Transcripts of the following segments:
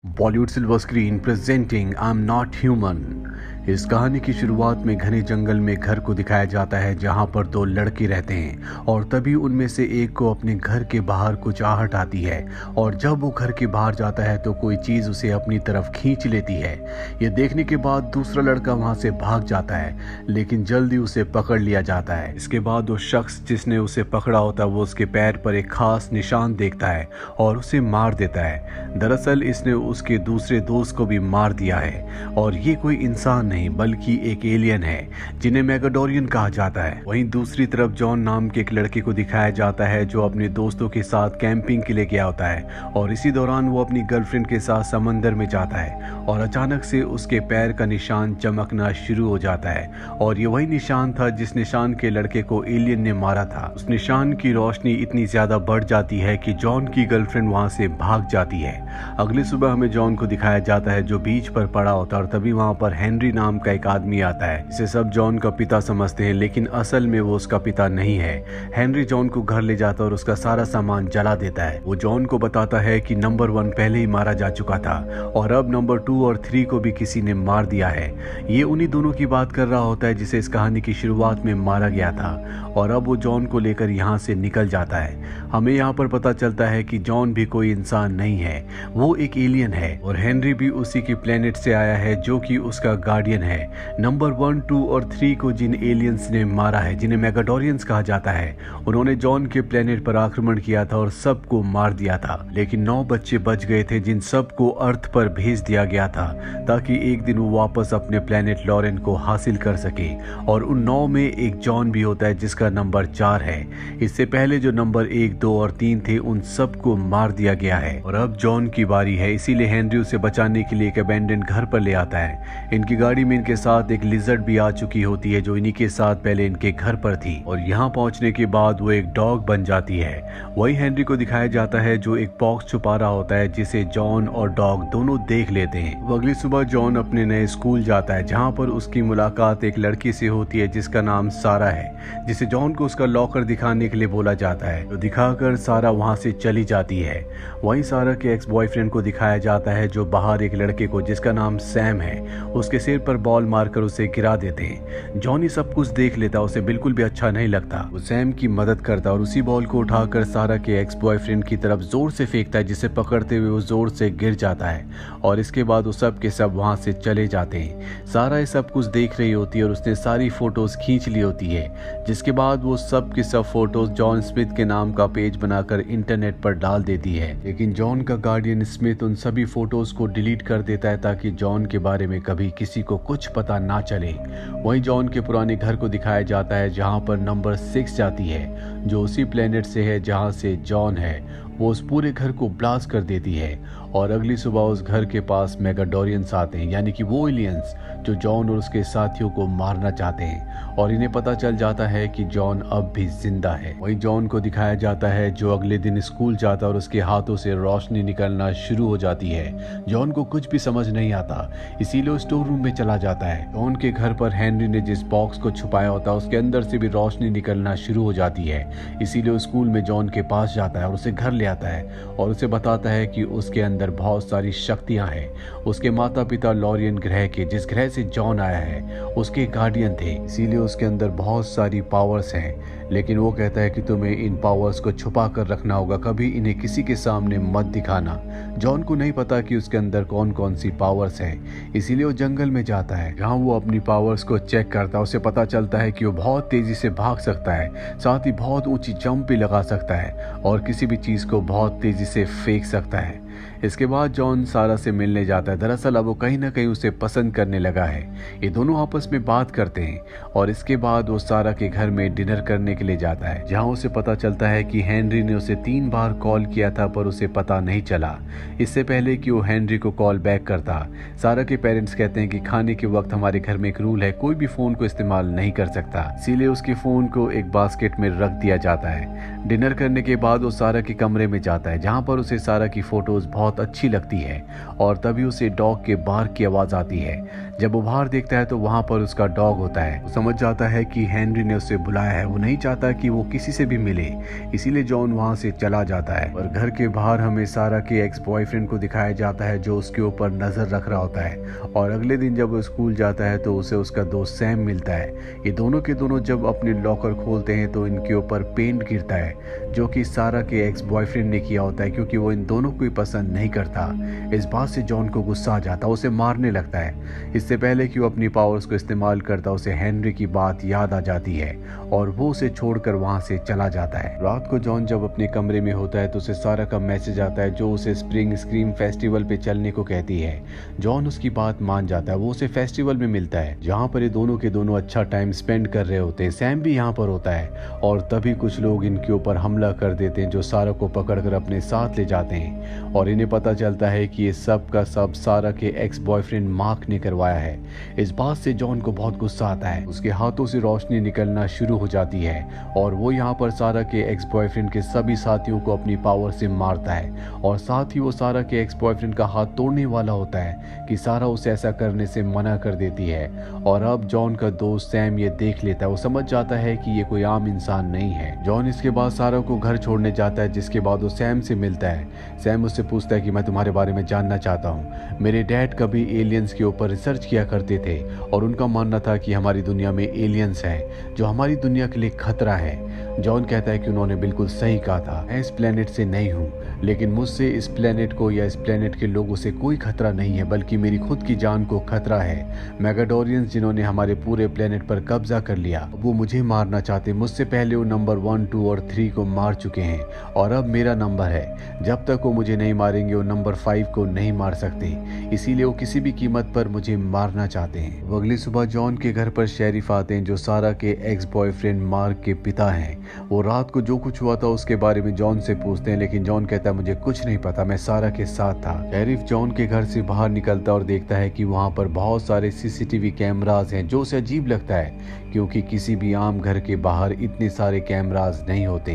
Bollywood silver screen presenting I am not human. इस कहानी की शुरुआत में घने जंगल में घर को दिखाया जाता है जहां पर दो लड़के रहते हैं और तभी उनमें से एक को अपने घर के बाहर कुछ आहट आती है और जब वो घर के बाहर जाता है तो कोई चीज उसे अपनी तरफ खींच लेती है। ये देखने के बाद दूसरा लड़का वहां से भाग जाता है लेकिन जल्दी उसे पकड़ लिया जाता है। इसके बाद वो शख्स जिसने उसे पकड़ा होता है वो उसके पैर पर एक खास निशान देखता है और उसे मार देता है। दरअसल इसने उसके दूसरे दोस्त को भी मार दिया है और ये कोई इंसान नहीं बल्कि एक एलियन है जिन्हें मेगाडोरियन कहा जाता है। वहीं दूसरी तरफ जॉन नाम के एक लड़के को दिखाया जाता है जो अपने दोस्तों के साथ कैंपिंग के लिए गया होता है और इसी दौरान वो अपनी गर्लफ्रेंड के साथ समंदर में जाता है और अचानक से उसके पैर का निशान चमकना शुरू हो जाता है और ये वही निशान था जिस निशान के लड़के को एलियन ने मारा था। उस निशान की रोशनी इतनी ज्यादा बढ़ जाती है कि जॉन की गर्लफ्रेंड वहां से भाग जाती है। अगली सुबह हमें जॉन को दिखाया जाता है जो बीच पर पड़ा होता है और तभी वहां पर हेनरी नाम का एक आदमी आता है जिसे सब जॉन का पिता समझते हैं लेकिन असल में वो उसका पिता नहीं है। हेनरी जॉन को घर ले जाता है और उसका सारा सामान जला देता है। वो जॉन को बताता है कि नंबर 1 पहले ही मारा जा चुका था और अब नंबर 2 और 3 को भी किसी ने मार दिया है। ये उन्हीं दोनों की बात कर रहा होता है जिसे इस कहानी की शुरुआत में मारा गया था और अब वो जॉन को लेकर यहाँ से निकल जाता है। हमें यहाँ पर पता चलता है कि जॉन भी कोई इंसान नहीं है, वो एक एलियन है और हेनरी भी उसी की प्लेनेट से आया है जो कि उसका गार्डियन है। नंबर 1, 2 और 3 को जिन एलियंस ने मारा है जिन्हें मेगाडोरियंस कहा जाता है उन्होंने जॉन के प्लेनेट पर आक्रमण किया था और सबको मार दिया था लेकिन 9 बच्चे बच गए थे जिन सबको अर्थ पर भेज दिया गया था ताकि एक दिन वो वापस अपने प्लेनेट लॉरेन को हासिल कर सके और उन 9 में एक जॉन भी होता है जिसका नंबर 4 है। इससे पहले जो नंबर 1, 2 और 3 थे उन सबको मार दिया गया है और अब जॉन की बारी है। इसीलिए हेनरी उसे बचाने के लिए एक अबेंडन घर पर ले आता है। इनकी गाड़ी में इनके साथ एक लिजर्ड भी आ चुकी होती है जो इन्हीं के साथ पहले इनके घर पर थी और यहाँ पहुंचने के बाद वो एक डॉग बन जाती है। वही हेनरी को दिखाया जाता है जो एक बॉक्स छुपा रहा होता है जिसे जॉन और डॉग दोनों देख लेते हैं। अगली सुबह जॉन अपने नए स्कूल जाता है जहाँ पर उसकी मुलाकात एक लड़की से होती है जिसका नाम सारा है जिसे जॉन को उसका लॉकर दिखाने के लिए बोला जाता है। तो दिखाकर सारा वहां से चली जाती है। वहीं सारा के एक्स बॉयफ्रेंड को दिखाया जाता है जो बाहर एक लड़के को जिसका नाम सैम है उसके सिर पर बॉल मारकर उसे गिरा देते हैं। जॉन ये सब कुछ देख लेता, उसे बिल्कुल भी अच्छा नहीं लगता। वो सैम की मदद करता और उसी बॉल को उठाकर सारा के एक्स बॉयफ्रेंड की तरफ जोर से फेंकता है जिसे पकड़ते हुए वो जोर से गिर जाता है और इसके बाद वो सब के सब वहां से चले जाते हैं। सारा ये सब कुछ देख रही होती है और उसने सारी फोटोज खींच ली होती है जिसके बाद वो सब की सब फोटोज जॉन स्मिथ के नाम का पेज बनाकर इंटरनेट पर डाल देती है लेकिन जॉन का गार्डियन स्मिथ उन सभी फोटोज को डिलीट कर देता है ताकि जॉन के बारे में कभी किसी को कुछ पता ना चले। वहीं जॉन के पुराने घर को दिखाया जाता है जहां पर नंबर 6 जाती है जो उसी प्लेनेट से है जहां से जॉन है। वो उस पूरे घर को ब्लास्ट कर देती है और अगली सुबह उस घर के पास मेगाडोरियंस आते हैं यानी कि वो एलियंस जो जॉन और उसके साथियों को मारना चाहते हैं और इन्हें पता चल जाता है कि जॉन अब भी जिंदा है। वहीं जॉन को दिखाया जाता है जो अगले दिन स्कूल जाता और उसके हाथों से रोशनी निकलना शुरू हो जाती है। जॉन को कुछ भी समझ नहीं आता इसीलिए स्टोर रूम में चला जाता है। जॉन के घर पर हेनरी ने जिस बॉक्स को छुपाया होता है उसके अंदर से भी रोशनी निकलना शुरू हो जाती है इसीलिए स्कूल में जॉन के पास जाता है और उसे घर ले आता है और उसे बताता है कि उसके अंदर बहुत सारी शक्तियां हैं। उसके माता पिता लॉरियन ग्रह के जिस ग्रह से जॉन आया है उसके गार्डियन थे इसीलिए उसके अंदर बहुत सारी पावर्स हैं लेकिन वो कहता है कि तुम्हें इन पावर्स को छुपा कर रखना होगा, कभी इन्हें किसी के सामने मत दिखाना। जॉन को नहीं पता कि उसके अंदर कौन कौन सी पावर्स हैं इसीलिए वो जंगल में जाता है जहाँ वो अपनी पावर्स को चेक करता है। उसे पता चलता है कि वो बहुत तेजी से भाग सकता है, साथ ही बहुत ऊंची जंप भी लगा सकता है और किसी भी चीज को बहुत तेजी से फेंक सकता है। इसके बाद जॉन सारा से मिलने जाता है। दरअसल अब वो कहीं ना कहीं उसे पसंद करने लगा है। ये दोनों आपस में बात करते हैं और इसके बाद वो सारा के घर में डिनर करने के लिए जाता है जहां उसे पता चलता है कि हेनरी ने उसे 3 बार कॉल किया था पर उसे पता नहीं चला। इससे पहले कि वो हेनरी को कॉल बैक करता, सारा के पेरेंट्स कहते हैं कि खाने के वक्त हमारे घर में एक रूल है, कोई भी फोन को इस्तेमाल नहीं कर सकता, इसीलिए उसके फोन को एक बास्केट में रख दिया जाता है। डिनर करने के बाद वो सारा के कमरे में जाता है जहाँ पर उसे सारा की फोटोज बहुत बहुत अच्छी लगती है और तभी उसे डॉग के बार्क की आवाज़ आती है। जब वो बाहर देखता है तो वहाँ पर उसका डॉग होता है। वो समझ जाता है कि हेनरी ने उसे बुलाया है, वो नहीं चाहता कि वो किसी से भी मिले, इसीलिए जॉन वहाँ से चला जाता है। और घर के बाहर हमें सारा के एक्स बॉयफ्रेंड को दिखाया जाता है जो उसके ऊपर नज़र रख रहा होता है। और अगले दिन जब वो स्कूल जाता है तो उसे उसका दोस्त सैम मिलता है। ये दोनों के दोनों जब अपने लॉकर खोलते हैं तो इनके ऊपर पेंट गिरता है जो कि सारा के एक्स बॉयफ्रेंड ने किया होता है, क्योंकि वो इन दोनों को ही पसंद नहीं करता। इस बात से जॉन को गुस्सा आ जाता, उसे मारने लगता है। इससे पहले कि वो अपनी पावर्स को इस्तेमाल करता, उसे हेनरी की बात याद आ जाती है और वो उसे छोड़कर वहां से चला जाता है। रात को जॉन जब अपने कमरे में होता है तो उसे सारा का मैसेज आता है जो उसे स्प्रिंग स्क्रीम फेस्टिवल पे चलने को कहती है। जॉन उसकी बात मान जाता है, वो उसे फेस्टिवल में मिलता है जहाँ पर ये दोनों के दोनों अच्छा टाइम स्पेंड कर रहे होते हैं। सैम भी यहाँ पर होता है और तभी कुछ लोग इनके ऊपर हमला कर देते हैं जो सारा को पकड़कर अपने साथ ले जाते हैं। और इन्हें पता चलता है कि ये सब का सब सारा के एक्स बॉयफ्रेंड मार्क ने करवाया है। इस बात से जॉन को बहुत गुस्सा आता है, उसके हाथों से रोशनी निकलना शुरू हो जाती है और वो यहाँ पर सारा के एक्स बॉयफ्रेंड के सभी साथियों को अपनी पावर से मारता है। और साथ ही वो सारा के एक्स बॉयफ्रेंड का हाथ तोड़ने वाला होता है कि सारा उसे ऐसा करने से मना कर देती है। और अब जॉन का दोस्त सैम ये देख लेता है, वो समझ जाता है कि ये कोई आम इंसान नहीं है। जॉन इसके बाद सारा को घर छोड़ने जाता है, जिसके बाद वो सैम से मिलता है। सैम उससे पूछता है कि मैं तुम्हारे बारे में जानना चाहता हूँ। मेरे डैड कभी एलियंस के ऊपर रिसर्च किया करते थे और उनका मानना था कि हमारी दुनिया में एलियंस हैं जो हमारी दुनिया के लिए खतरा है। जॉन कहता है कि उन्होंने बिल्कुल सही कहा था, मैं इस प्लेनेट से नहीं हूँ, लेकिन मुझसे इस प्लेनेट को या इस प्लेनेट के लोगों से कोई खतरा नहीं है, बल्कि मेरी खुद की जान को खतरा है। मैगाडोरियंस जिन्होंने हमारे पूरे प्लेनेट पर कब्जा कर लिया, वो मुझे मारना चाहते। मुझसे पहले वो नंबर 1, 2 और 3 को मार चुके हैं और अब मेरा नंबर है। जब तक वो मुझे नहीं मारेंगे वो नंबर 5 को नहीं मार सकते, इसीलिए वो किसी भी कीमत पर मुझे मारना चाहते हैं। वो अगली सुबह जॉन के घर पर शेरिफ आते हैं जो सारा के एक्स बॉयफ्रेंड मार्क के पिता हैं। वो रात को जो कुछ हुआ था उसके बारे में जॉन से पूछते हैं, लेकिन जॉन कहता है मुझे कुछ नहीं पता, मैं सारा के साथ था। शेरिफ जॉन के घर से बाहर निकलता और देखता है कि वहाँ पर बहुत सारे सीसीटीवी कैमरास हैं, जो उसे अजीब लगता है क्योंकि किसी भी आम घर के बाहर इतने सारे कैमरास नहीं होते।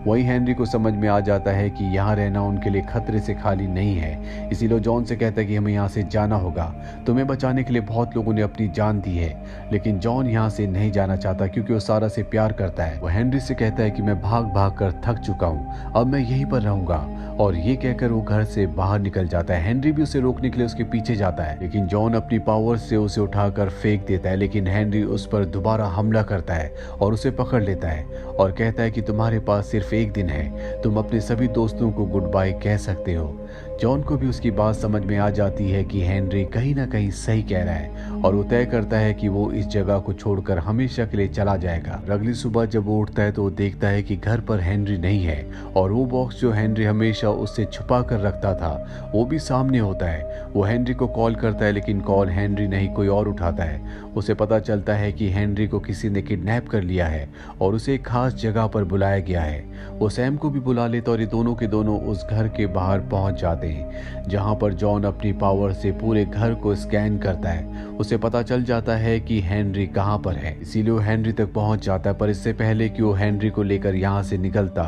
वही हेनरी को समझ में आ जाता है कि यहाँ रहना उनके लिए खतरे से खाली नहीं है, इसीलिए जॉन से कहता है कि हमें यहाँ से जाना होगा। तुम्हें बचाने के लिए बहुत लोगों ने अपनी जान दी है, लेकिन जॉन यहाँ से नहीं जाना चाहता क्योंकि वो सारा से प्यार करता है। वो हेनरी से कहता है कि मैं भाग भाग कर थक चुका हूँ, अब मैं यहीं पर रहूंगा। और ये कहकर वो घर से बाहर निकल जाता है। हेनरी भी उसे रोकने के लिए उसके पीछे जाता है, लेकिन जॉन अपनी पावर से उसे उठाकर फेंक देता है। लेकिन हेनरी उस पर दोबारा हमला करता है और उसे पकड़ लेता है और कहता है कि तुम्हारे पास सिर्फ एक दिन है, तुम अपने सभी दोस्तों को गुड बाय कह सकते हो। जॉन को भी उसकी बात समझ में आ जाती है कि हेनरी कहीं ना कहीं सही कह रहा है और वो तय करता है कि वो इस जगह को छोड़कर हमेशा के लिए चला जाएगा। अगली सुबह जब वो उठता है तो वो देखता है कि घर पर हेनरी नहीं है और वो बॉक्स जो हेनरी हमेशा उससे छुपा कर रखता था वो भी सामने होता है। वो हेनरी को कॉल करता है, लेकिन कॉल हेनरी नहीं कोई और उठाता है। उसे पता चलता है कि हेनरी को किसी ने किडनैप कर लिया है और उसे एक खास जगह पर बुलाया गया है। वो सैम को भी बुला लेता और ये दोनों के दोनों उस घर के बाहर पहुंच जाते हैं जहां पर जॉन अपनी पावर से पूरे घर को स्कैन करता है। उसे पता चल जाता है कि हेनरी कहां पर है, इसीलिए वो हेनरी तक पहुंच जाता है। पर इससे पहले कि वो हेनरी को लेकर यहां से निकलता,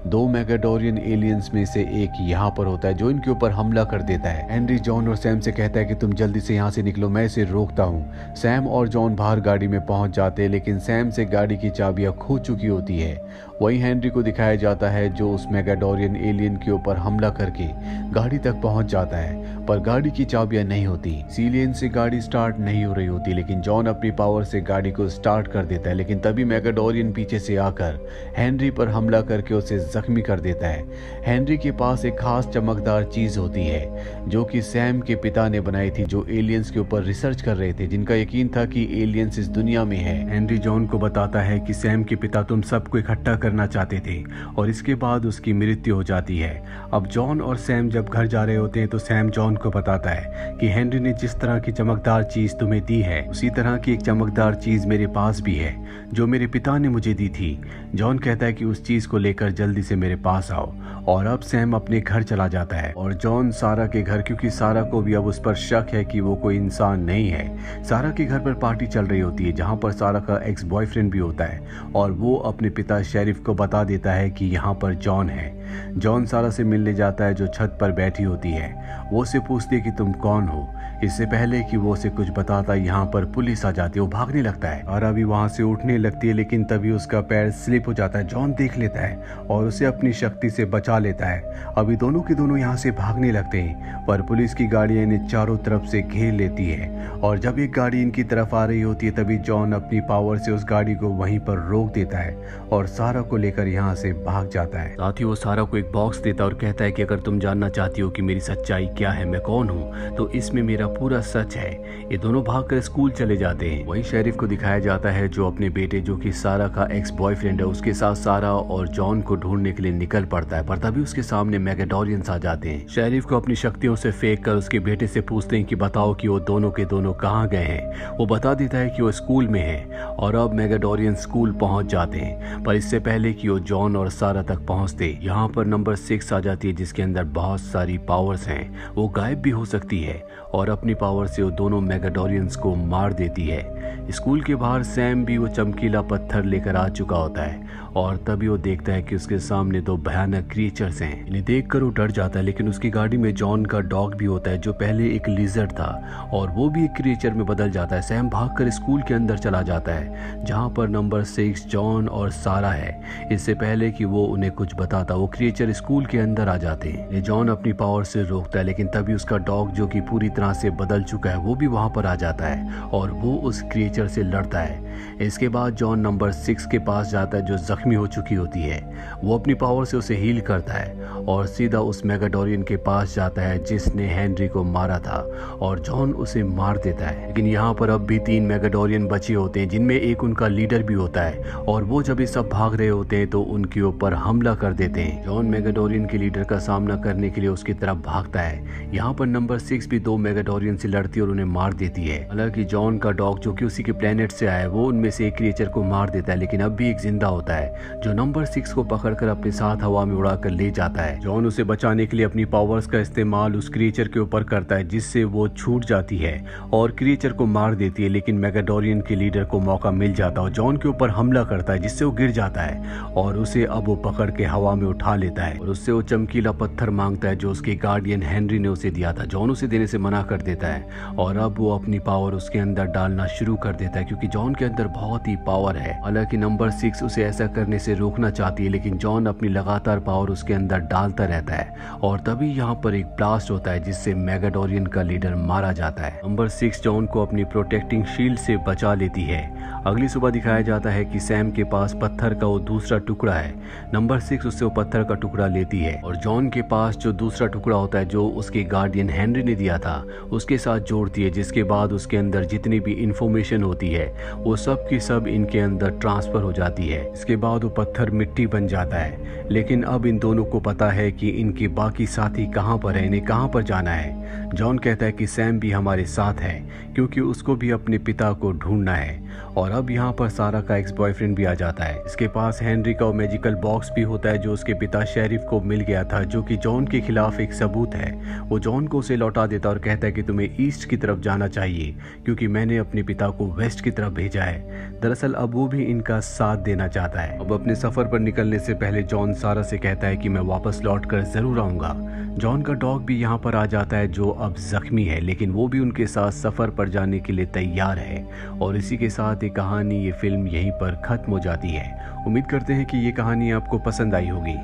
2 मैगाडोरियन एलियंस में से एक यहां पर होता है जो इनके ऊपर हमला कर देता है। हेनरी जॉन और सैम से कहता है कि तुम जल्दी से यहां से निकलो, मैं इसे रोकता हूं। सैम और जॉन बाहर गाड़ी में पहुंच जाते हैं, लेकिन सैम से गाड़ी की चाबियां खो चुकी होती है। वही हेनरी को दिखाया जाता है जो उस मैगाडोरियन एलियन के ऊपर हमला करके गाड़ी तक पहुंच जाता है, पर गाड़ी की चाबियां नहीं होती, इसीलिए इनसे गाड़ी स्टार्ट नहीं हो रही होती। लेकिन जॉन अपनी पावर से गाड़ी को स्टार्ट कर देता है, लेकिन तभी मैगाडोरियन पीछे से आकर हेनरी पर हमला करके उसे जख्मी कर देता है। हेनरी के पास एक खास चमकदार चीज होती है जो कि सैम के पिता ने बनाई थी, जो एलियंस के ऊपर रिसर्च कर रहे थे, जिनका यकीन था कि एलियंस इस दुनिया में है। हेनरी जॉन को बताता है कि सैम के पिता तुम सबको इकट्ठा करना चाहते थे और इसके बाद उसकी मृत्यु हो जाती है। अब जॉन और सैम जब घर जा रहे होते हैं तो सैम जॉन को बताता है कि हेनरी ने जिस तरह की चमकदार चीज तुम्हें दी है, उसी तरह की एक चमकदार चीज मेरे पास भी है जो मेरे पिता ने मुझे दी थी। जॉन कहता है कि उस चीज को लेकर जल्दी से मेरे पास आओ। और अब सैम अपने घर चला जाता है और जॉन सारा के घर, क्योंकि सारा को भी अब उस पर शक है कि वो कोई इंसान नहीं है। सारा के घर पर पार्टी चल रही होती है जहां पर सारा का एक्स बॉयफ्रेंड भी होता है और वो अपने पिता शेरिफ को बता देता है कि यहाँ पर जॉन है। जॉन सारा से मिलने जाता है जो छत पर बैठी होती है। वो उससे पूछती है कि तुम कौन हो। इससे पहले कि वो उसे कुछ बताता यहाँ पर पुलिस आ जाती है। वो भागने लगता है और अभी वहां से उठने लगती है, लेकिन तभी उसका पैर स्लिप हो जाता है। जॉन देख लेता है और उसे अपनी शक्ति से बचा लेता है। अभी दोनों के दोनों यहाँ से भागने लगते हैं, पर पुलिस की गाड़ी इन्हें चारों तरफ से घेर लेती है और जब एक गाड़ी इनकी तरफ आ रही होती है तभी जॉन अपनी पावर से उस गाड़ी को वहीं पर रोक देता है और सारा को लेकर यहाँ से भाग जाता है। साथ ही वो सारा को एक बॉक्स देता है और कहता है कि अगर तुम जानना चाहती हो कि मेरी सच्चाई क्या है, मैं कौन हूँ, तो इसमें मेरा पूरा सच है। ये दोनों भागकर स्कूल चले जाते हैं। वहीं शेरिफ को दिखाया जाता है जो अपने बेटे, जो कि सारा का एक्स बॉयफ्रेंड है, उसके साथ सारा और जॉन को ढूंढने के लिए निकल पड़ता है। पर तभी उसके सामने मैगाडोरियंस आ जाते हैं। शेरिफ को अपनी शक्तियों से फेंक कर उसके बेटे से पूछते हैं कि बताओ कि वो दोनों के दोनों कहाँ गए हैं। वो बता देता है कि वो स्कूल में है और अब मैगाडोरियन स्कूल पहुंच जाते हैं। पर इससे पहले कि वो जॉन और सारा तक पहुंचते, यहाँ पर नंबर 6 आ जाती है जिसके अंदर बहुत सारी पावर्स हैं। वो गायब भी हो सकती है और अपनी पावर से वो दोनों मैगाडोरियंस को मार देती है। स्कूल के बाहर सैम भी वो चमकीला पत्थर लेकर आ चुका होता है और तभी वो देखता है कि उसके सामने दो भयानक क्रिएचर्स हैं। इन्हें देखकर वो डर जाता है, लेकिन उसकी गाड़ी में जॉन का डॉग भी होता है जो पहले एक लिजर्ड था और वो भी एक क्रिएचर में बदल जाता है। सैम भागकर स्कूल के अंदर चला जाता है जहां पर नंबर 6 जॉन और सारा है। इससे पहले कि वो उन्हें कुछ बताता, वो क्रिएचर स्कूल के अंदर आ जाते हैं। जॉन अपनी पावर से रोकता है, लेकिन तभी उसका डॉग जो कि पूरी तरह से बदल चुका है वो भी वहां पर आ जाता है और वो उस क्रिएचर से लड़ता है। इसके बाद जॉन नंबर 6 के पास जाता है जो जख्मी हो चुकी होती है। वो अपनी पावर से उसे हील करता है और सीधा उस मैगाडोरियन के पास जाता है जिसने हेनरी को मारा था और जॉन उसे मार देता है। लेकिन यहाँ पर अब भी 3 मैगाडोरियन बचे होते हैं जिनमें एक उनका लीडर भी होता है और वो जब ये सब भाग रहे होते हैं तो उनके ऊपर हमला कर देते हैं। जॉन मैगाडोरियन के लीडर का सामना करने के लिए उसकी तरफ भागता है। यहाँ पर नंबर 6 भी 2 मैगाडोरियन से लड़ती है और उन्हें मार देती है। हालांकि जॉन का डॉग जो कि उसी के प्लेनेट से आया है वो उनमें से एक क्रिएचर को मार देता है, लेकिन अब भी एक जिंदा होता है जो नंबर 6 को पकड़कर अपने साथ हवा में उड़ाकर ले जाता है। जॉन उसे बचाने के लिए अपनी पावर्स का इस्तेमाल उस क्रिएचर के ऊपर करता है जिससे वो छूट जाती है और क्रिएचर को मार देती है। लेकिन मैगाडोरियन के लीडर को मौका मिल जाता है और जॉन के ऊपर हमला करता है जिससे वो गिर जाता है और उसे अब वो पकड़ के हवा में उठा लेता है और उससे वो चमकीला पत्थर मांगता है जो उसके गार्डियन हेनरी ने उसे दिया था। जॉन उसे देने से मना कर देता है और अब वो अपनी पावर उसके अंदर डालना शुरू कर देता है क्योंकि जॉन के अंदर बहुत ही पावर है। हालांकि नंबर 6 उसे ऐसा करने से रोकना चाहती है, लेकिन जॉन अपनी लगातार पावर उसके अंदर डालता रहता है और तभी यहाँ पर एक ब्लास्ट होता है जिससे मैगाडोरियन का लीडर मारा जाता है। नंबर 6 जॉन को अपनी प्रोटेक्टिंग शील्ड से बचा लेती है। अगली सुबह दिखाया जाता है कि सैम के पास पत्थर का वो दूसरा टुकड़ा है। नंबर 6 उससे वो पत्थर का टुकड़ा लेती है और जॉन के पास जो दूसरा टुकड़ा होता है जो उसके गार्डियन हेनरी ने दिया था उसके साथ जोड़ती है, जिसके बाद उसके अंदर जितनी भी इंफॉर्मेशन होती है वो सब की सब इनके अंदर ट्रांसफर हो जाती है। इसके बाद वो पत्थर मिट्टी बन जाता है। लेकिन अब इन दोनों को पता है कि इनके बाकी साथी कहाँ पर है, इन्हें कहाँ पर जाना है। जॉन कहता है कि सैम भी हमारे साथ है क्योंकि उसको भी अपने पिता को ढूंढना है और अब यहाँ पर सारा का एक्स बॉयफ्रेंड भी आ जाता है। इसके पास हेनरी का मैजिकल बॉक्स भी होता है जो उसके पिता शेरिफ को मिल गया था, जो कि जॉन के खिलाफ एक सबूत है। वो जॉन को उसे लौटा देता और कहता है कि तुम्हें ईस्ट की तरफ जाना चाहिए क्योंकि मैंने अपने पिता को वेस्ट की तरफ भेजा है। दरअसल अब वो भी इनका साथ देना चाहता है। अब अपने सफर पर निकलने से पहले जॉन सारा से कहता है कि मैं वापस लौट कर जरूर आऊंगा। जॉन का डॉग भी यहाँ पर आ जाता है जो अब जख्मी है, लेकिन वो भी उनके साथ सफर पर जाने के लिए तैयार है। और इसी के साथ ये कहानी, ये फिल्म यहीं पर खत्म हो जाती है। उम्मीद करते हैं कि ये कहानी आपको पसंद आई होगी।